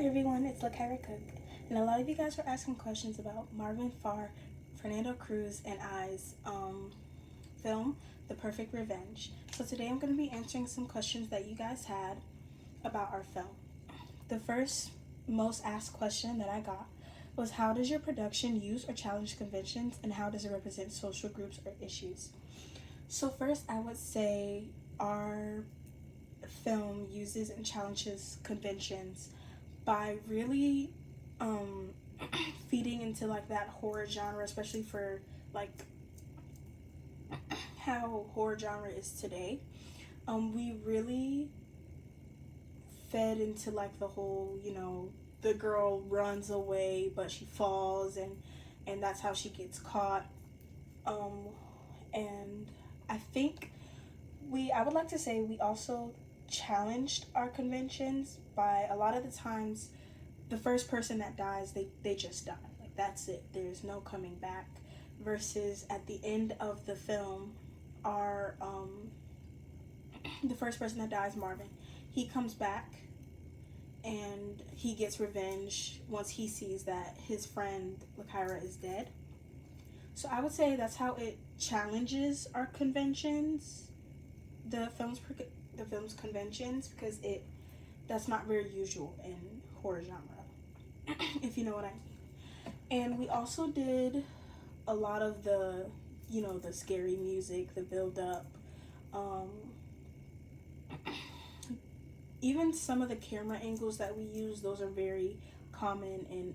everyone, it's Lakira Cook, and a lot of you guys were asking questions about Marvin Farr, Fernando Cruz, and I's film, The Perfect Revenge. So today I'm going to be answering some questions that you guys had about our film. The first most asked question that I got was, how does your production use or challenge conventions, and how does it represent social groups or issues? So first, I would say our film uses and challenges conventions by really feeding into like that horror genre, especially for like how horror genre is today. We really fed into like the whole, the girl runs away but she falls and that's how she gets caught. And I think I would like to say we also challenged our conventions by, a lot of the times, the first person that dies, they just die. Like, that's it. There's no coming back. Versus at the end of the film, our the first person that dies, Marvin, he comes back and he gets revenge once he sees that his friend Lakira is dead. So I would say that's how it challenges our conventions, the film's conventions, because that's not very usual in horror genre, if you know what I mean. And we also did a lot of the scary music, the build up, even some of the camera angles that we use, those are very common in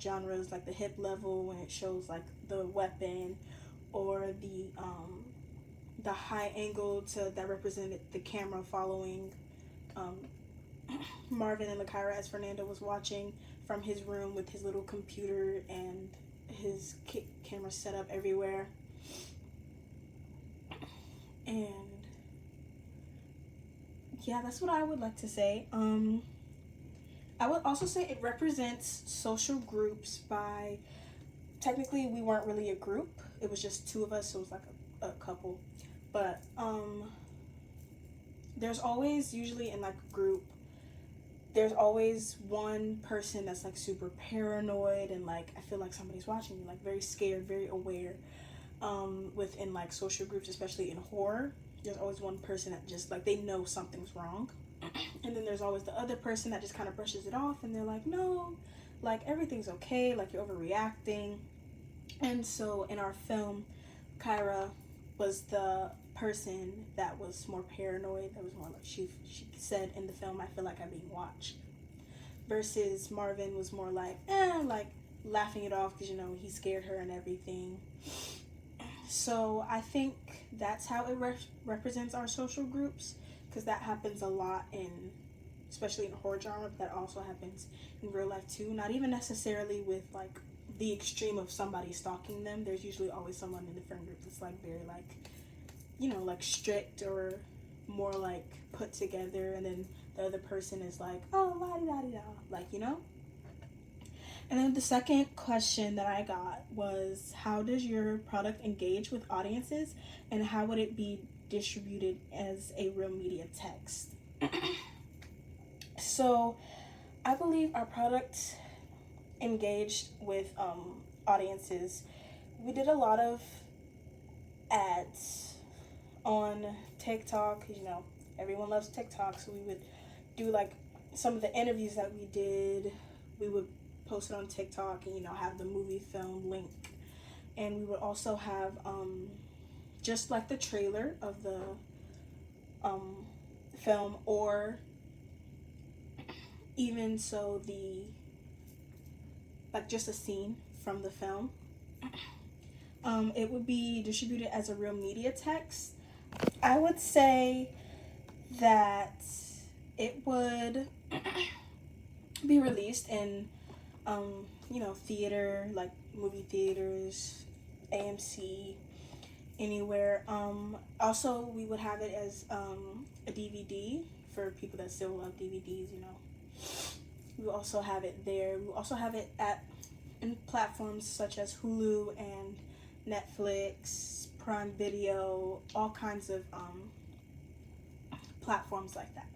genres, like the hip level when it shows like the weapon, or the high angle that represented the camera following Marvin and Lakira as Fernando was watching from his room with his little computer and his camera set up everywhere. And yeah, that's what I would like to say. I would also say it represents social groups by, technically we weren't really a group, it was just two of us, so it was like a couple. But there's always, usually in like a group, there's always one person that's like super paranoid and like, I feel like somebody's watching me, like very scared, very aware. Within like social groups, especially in horror, there's always one person that just like, they know something's wrong. And then there's always the other person that just kind of brushes it off and they're like, no, like everything's okay, like you're overreacting. And so in our film, Kyra was the person that was more paranoid, that was more like, she said in the film, I feel like I'm being watched. Versus Marvin was more like, like laughing it off because, he scared her and everything. So I think that's how it represents our social groups, because that happens a lot especially in horror genre, but that also happens in real life too. Not even necessarily with like the extreme of somebody stalking them. There's usually always someone in the friend group that's like very like, like strict or more like put together, and then the other person is like, oh, la-di-da-di-da, like, And then the second question that I got was, how does your product engage with audiences, and how would it be distributed as a real media text? So I believe our product engaged with audiences. We did a lot of ads on TikTok. Everyone loves TikTok, so we would do like some of the interviews that we did, we would post it on TikTok and have the movie film link. And we would also have just like the trailer of the film, or even so like just a scene from the film. It would be distributed as a real media text. I would say that it would be released in theater, like movie theaters, AMC, anywhere. Also, we would have it as a DVD for people that still love DVDs. We will also have it there. We will also have it in platforms such as Hulu and Netflix, Prime Video, all kinds of platforms like that.